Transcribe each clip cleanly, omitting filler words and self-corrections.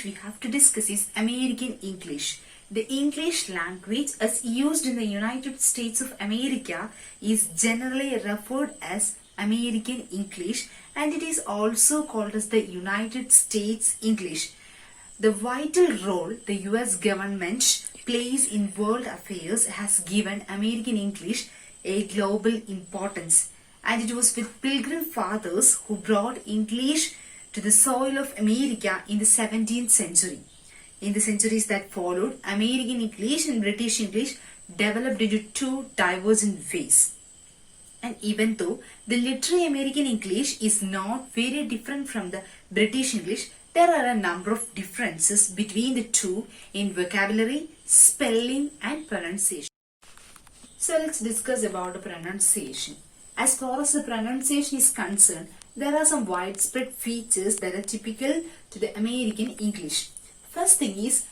English we have to discuss is American English. The English language as used in the United States of America is generally referred as American English, and it is also called as the United States English. The vital role the US government plays in world affairs has given American English a global importance, and it was with Pilgrim Fathers who brought English to the soil of America in the 17th century. In the centuries that followed, American English and British English developed into two divergent ways. And even though the literary American English is not very different from the British English, there are a number of differences between the two in vocabulary, spelling and pronunciation. So let's discuss about the pronunciation. As far as the pronunciation is concerned, there are some widespread features that are typical to the American English. First thing is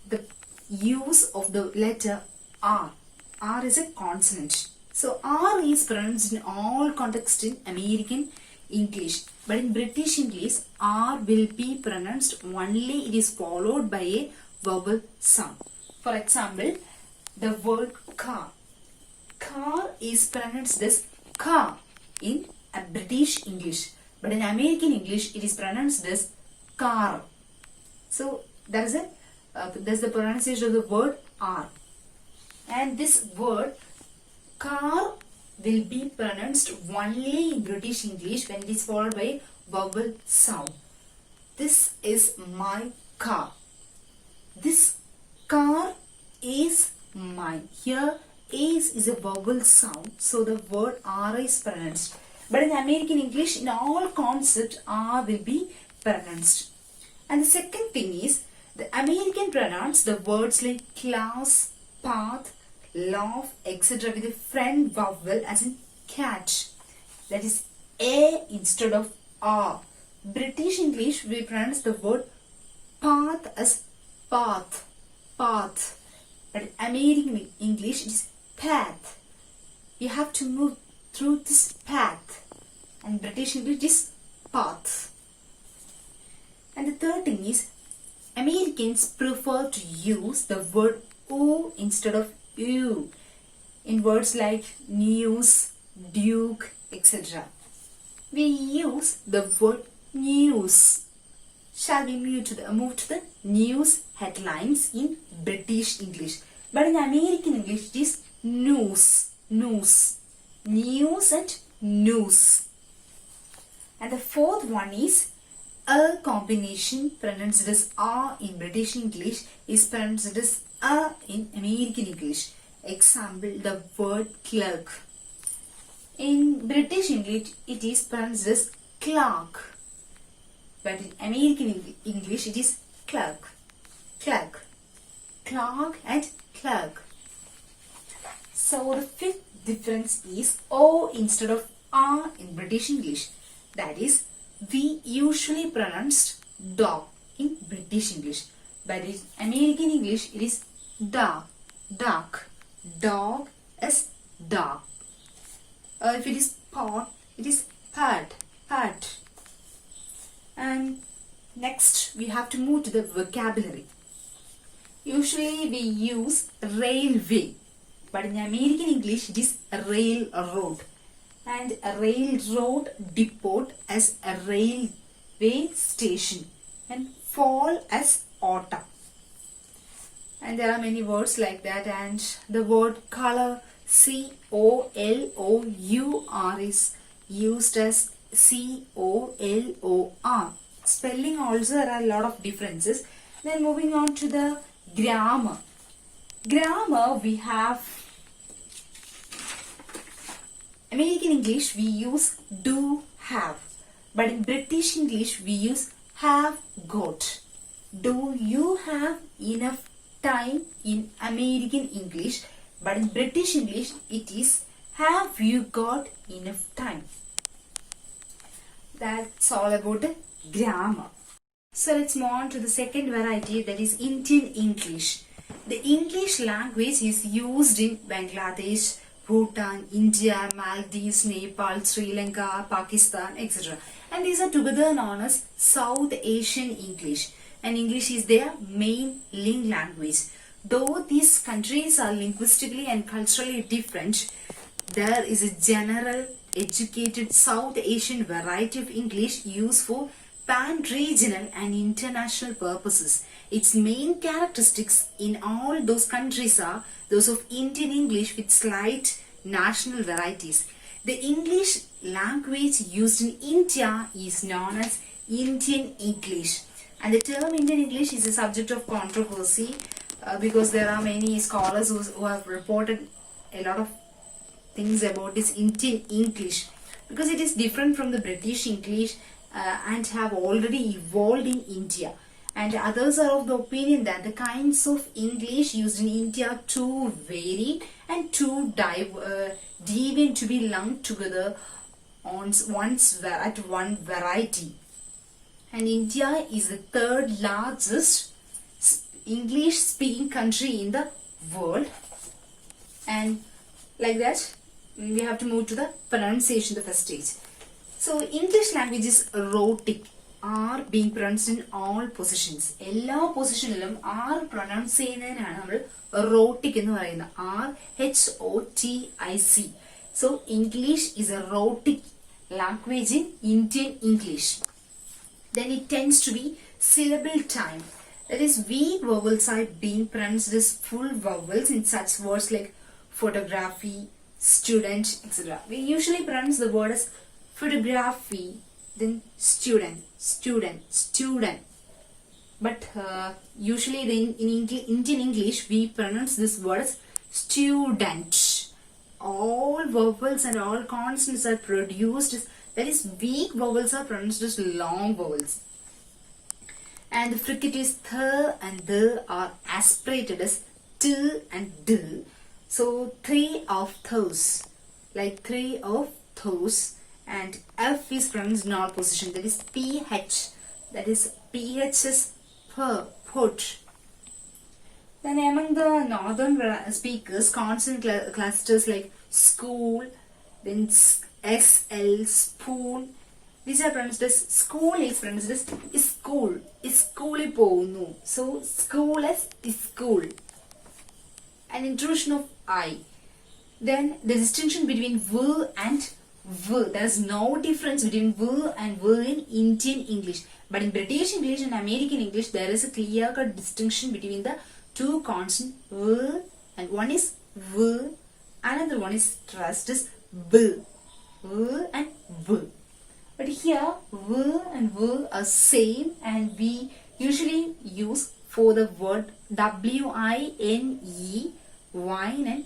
the use of the letter R. R is a consonant. So R is pronounced in all contexts in American English. But in British English, R will be pronounced only it is followed by a vowel sound. For example, the word car. Car is pronounced as car in British English, but in American English it is pronounced as car. So there's the pronunciation of the word R, and this word car will be pronounced only in British English when it is followed by vowel sound. This is my car. This car is mine. Here is a vowel sound, so the word R is pronounced. But in American English, in all concepts, R will be pronounced. And the second thing is, the American pronounce the words like class, path, laugh, etc. with a front vowel as in cat. That is A instead of R. British English, we pronounce the word path as path, path. But in American English, it is path. You have to move through this path, and British English is path. And the third thing is, Americans prefer to use the word O instead of U in words like news, duke, etc. We use the word news. Shall we move to the news headlines in British English? But in American English, it is news, news, news and news. And the fourth one is a combination pronounced as R in British English is pronounced as A in American English. Example, the word clerk. In British English, it is pronounced as clerk. But in American English, it is clerk, clerk, clerk and clerk. So the fifth difference is O instead of R in British English. That is, we usually pronounce dog in British English, but in American English it is dog, duck, dog as dog. If it is pot, it is pet, pet. And next we have to move to the vocabulary. Usually we use railway, but in American English it is railroad, and a railroad depot as a railway station, and fall as autumn. And there are many words like that. And the word color, COLOUR, is used as COLOR. Spelling also, there are a lot of differences. Then moving on to the grammar. Grammar, we have American English, we use do, have. But in British English, we use have, got. Do you have enough time in American English? But in British English, it is have you got enough time. That's all about the grammar. So let's move on to the second variety, that is Indian English. The English language is used in Bangladesh, Bhutan, India, Maldives, Nepal, Sri Lanka, Pakistan, etc. And these are together known as South Asian English. and English is their main link language. Though these countries are linguistically and culturally different, there is a general educated South Asian variety of English used for pan-regional and international purposes. Its main characteristics in all those countries are those of Indian English with slight national varieties. The English language used in India is known as Indian English, and the term Indian English is a subject of controversy because there are many scholars who have reported a lot of things about this Indian English, because it is different from the British English and have already evolved in India. And others are of the opinion that the kinds of English used in India are too varied and too deviant to be lumped together at one variety. And India is the third largest English speaking country in the world. And like that, we have to move to the pronunciation, the first stage. So English language is rhotic. R being pronounced in all positions. എല്ലാ പൊസിഷനിലും R pronounce ചെയ്യുന്നതിനാണ് നമ്മൾ റോട്ടിക് എന്ന് പറയുന്നത്. RHOTIC. So English is a rhotic language in Indian English. Then it tends to be syllable time. That is, weak vowels are being pronounced as full vowels in such words like photography, student, etc. We usually pronounce the word as photography, then student. But usually in Indian English we pronounce this word as student. All vowels and all consonants are produced, that is, weak vowels are pronounced as long vowels. And the fricatives th and the are aspirated as t and d. So three of those, like three of those. And F is pronounced in all position, that is PH, that is PH is put. Then among the northern speakers, consonant clusters like school, then SL, spoon, these are pronounced as, school is pronounced as school, school povunu. So school as school. An intrusion of I. Then the distinction between V and V. There is no difference between V and V in Indian English. But in British English and American English, there is a clear-cut distinction between the two consonants V, and one is V, another one is stressed as B. V and V. But here, V and V are same, and we usually use for the word W-I-N-E, wine, and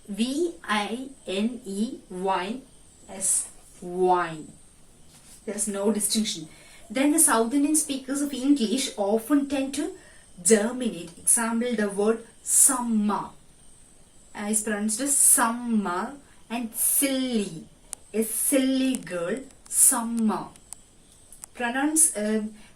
V-I-N-E, wine, as wine. There is no distinction. Then the South Indian speakers of English often tend to germinate. Example, the word summer is pronounced as summer, and silly, a silly girl, summer.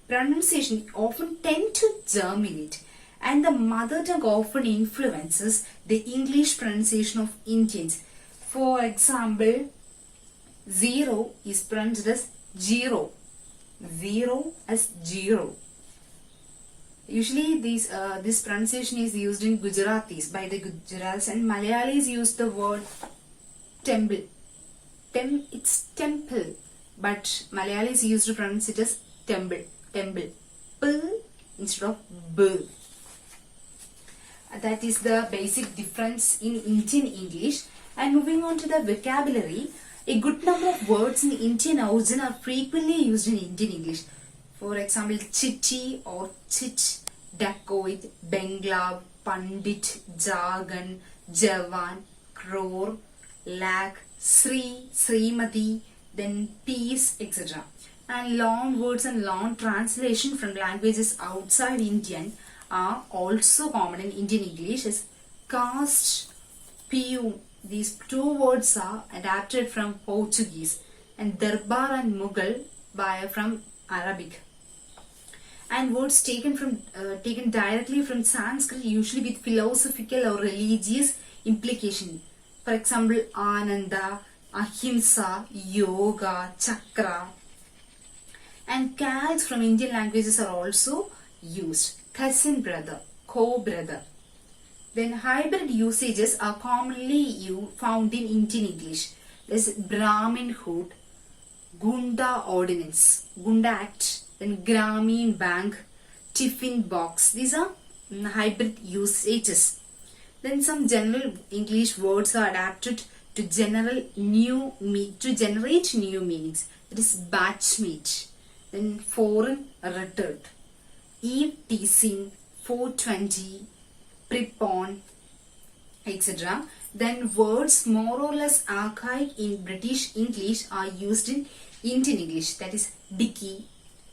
Pronunciation often tend to germinate, and the mother tongue often influences the English pronunciation of Indians. For example, zero is pronounced as zero. Zero as zero. Usually this pronunciation is used in Gujaratis by the Gujaratis, and Malayalis use the word temple. It's temple, but Malayalis used to pronounce it as temple. P instead of B. That is the basic difference in Indian English. And moving on to the vocabulary, a good number of words in Indian origin are frequently used in Indian English. For example, chitty or chit, dacoit, benglav, pandit, jargon, jawan, crore, lakh, sri, srimati, then peace, etc. And long words and long translation from languages outside Indian are also common in Indian English, as caste, pew. These two words are adapted from Portuguese, and Darbar and Mughal from Arabic. And words taken directly from Sanskrit, usually with philosophical or religious implication. For example, Ananda, Ahimsa, Yoga, Chakra. And calques from Indian languages are also used. Cousin brother, co-brother. Then hybrid usages are commonly found in Indian English. There's Brahminhood, Gunda Ordinance, Gunda Act, then Grameen Bank, Tiffin Box. These are hybrid usages. Then some general English words are adapted to generate new meanings. That is batchmate. Then foreign retort, eve teasing, 420, prepon, etc. Then words more or less archaic in British English are used in Indian English. That is dicky,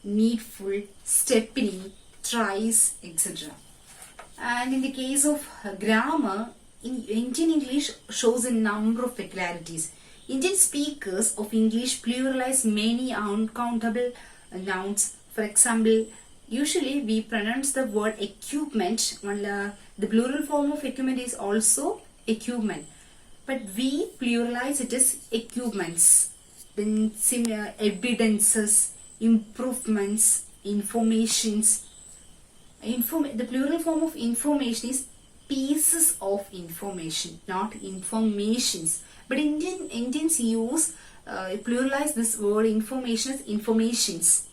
needful, stepney, thrice, etc. And in the case of grammar, in Indian English shows a number of peculiarities. Indian speakers of English pluralize many uncountable nouns. For example, usually we pronounce the word equipment. The plural form of equipment is also equipment, but we pluralize it as equipments. Then evidences, improvements, informations. The plural form of information is pieces of information, not informations. But Indians use pluralize this word information as informations.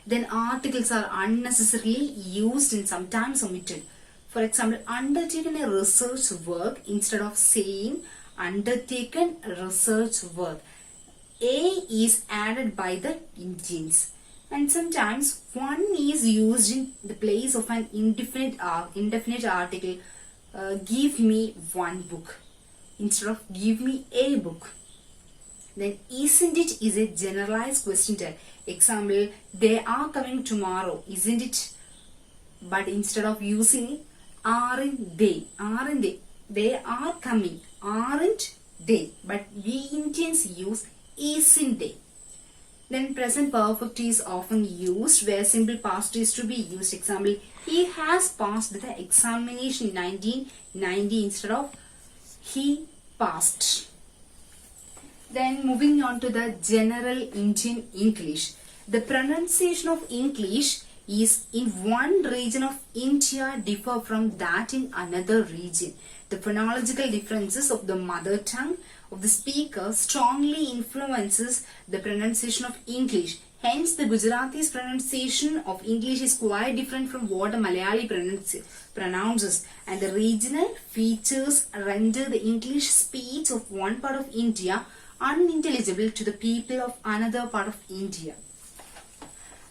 Then articles are unnecessarily used and sometimes omitted. For example, undertaken a research work, instead of saying undertaken research work, a is added by the Indians. And sometimes one is used in the place of an indefinite article. Give me one book instead of give me a book. Then isn't it is a generalized question tag. Example, they are coming tomorrow, isn't it? But instead of using it, aren't they? They are coming, aren't they? But we Indians use isn't they. Then present perfect is often used where simple past is to be used. Example, he has passed the examination in 1990 instead of he passed. Then moving on to the general Indian English. The pronunciation of English is in one region of India differ from that in another region. The phonological differences of the mother tongue of the speaker strongly influences the pronunciation of English. Hence, the Gujarati's pronunciation of English is quite different from what a Malayali pronounces, and the regional features render the English speech of one part of India unintelligible to the people of another part of India.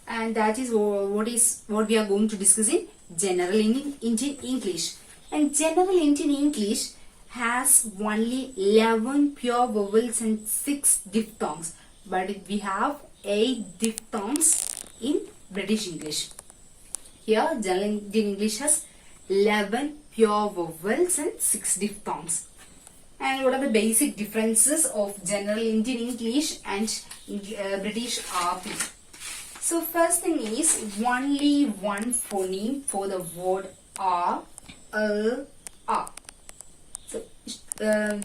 And that is what we are going to discuss in general Indian English. And general Indian English has only 11 pure vowels and 6 diphthongs, but we have 8 diphthongs in British English. Here, general Indian English has 11 pure vowels and 6 diphthongs. And what are the basic differences of general Indian English and British RP? So first thing is only one phoneme for the word R, A. So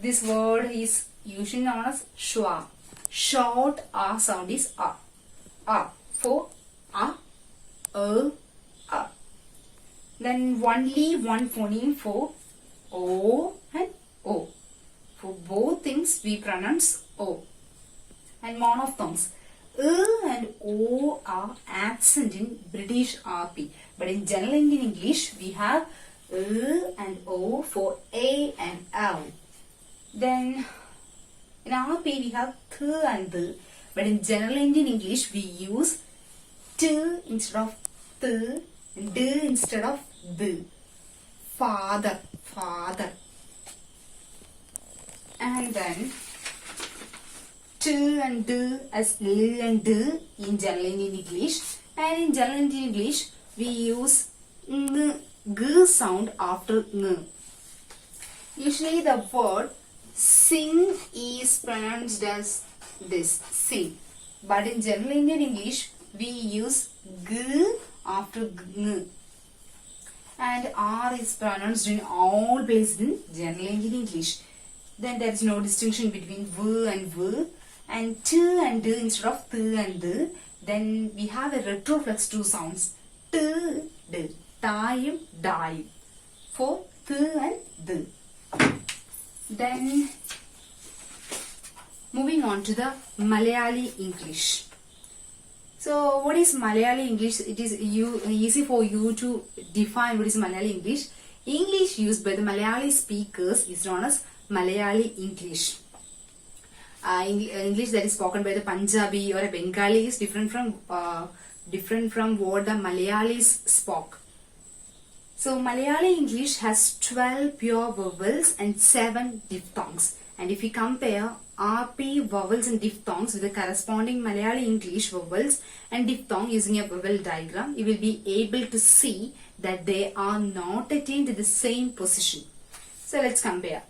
this word is usually known as schwa. Short R sound is A. A for A, A. Then only one phoneme for O and O. For both things we pronounce O. And monophthongs. And O are absent in British RP. But in general Indian English, we have and O for A and L. Then in RP, we have Th and The. But in general Indian English, we use T instead of Th and D instead of The. Father. And then T and D as L and D in general Indian English. And in general Indian English, we use G sound after N. Usually the word sing is pronounced as this, sing. But in general Indian English, we use G after N. And R is pronounced in all places in general Indian English. Then there is no distinction between V and V. And T and D instead of Th and D. Then we have a retroflex two sounds. T, D, tayum, dayum. For th and th. Then moving on to the Malayali English. So what is Malayali English? It is easy for you to define what is Malayali English. English used by the Malayali speakers is known as Malayali English. English that is spoken by the Punjabi or a Bengali is different from what the Malayalis spoke. So Malayali English has 12 pure vowels and 7 diphthongs. And if we compare RP vowels and diphthongs with the corresponding Malayali English vowels and diphthong using a vowel diagram, you will be able to see that they are not attained at the same position. So let's compare.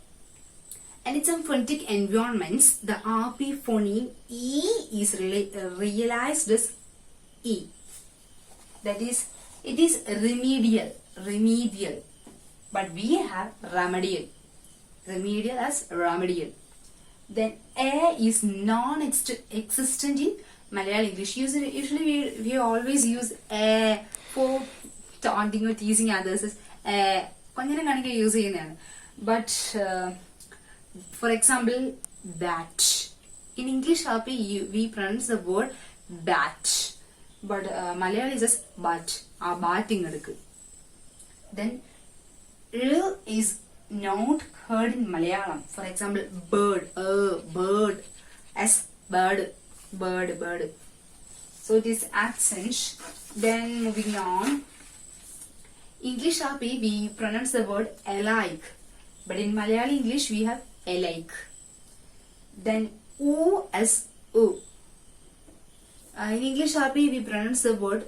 And in some phonetic environments, the RP phoneme E is realized as E. That is, it is remedial. But we have remedial. Remedial as remedial. Then A is non-existent in Malayalam English. Usually we always use A for taunting or teasing others as A. But for example, bat. In English RP we pronounce the word bat. But Malayalam is just bat. Batting. Then L is not heard in Malayalam. For example, bird, bird, as bird. So it is accent. Then moving on, English RP we pronounce the word alike, but in Malayali English we have alike. Then U as U. In English RP we pronounce the word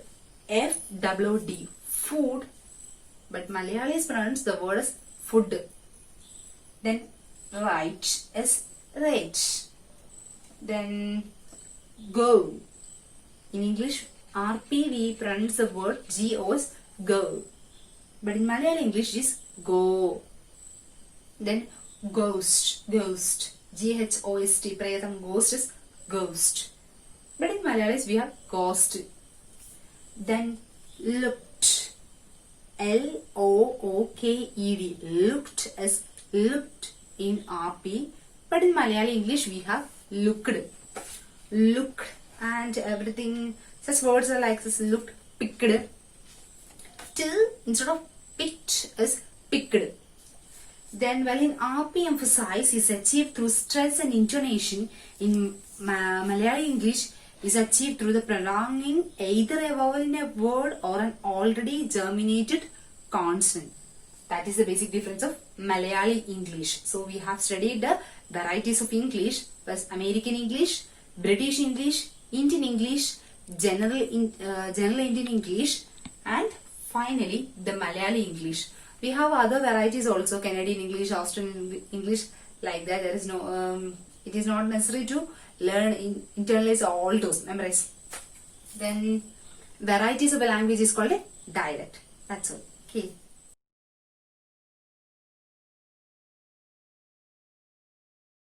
FWD, food, but Malayalis pronounce the word as food. Then right as right. Then go. In English RP we pronounce the word GO as go, but in Malayalam English it is go. Then ghost, GHOST, Prayatam ghost is ghost, but in Malayalis we have ghost. Then looked, LOOKED, looked as looked in RP, but in Malayali English we have looked, and everything. Such words are like this: looked, picked. Till instead of picked is picked. Then while in RP emphasize is achieved through stress and intonation, in Malayali English is achieved through the prolonging either a vowel in a word or an already germinated consonant. That is the basic difference of Malayali English. So we have studied the varieties of English, plus American English, British English, Indian English, general Indian English, and finally the Malayali English. We have other varieties also, Canadian English, Australian English, like that. There is no, it is not necessary to learn, internalize all those, memorize. Then varieties of a language is called a dialect. That's all. Okay.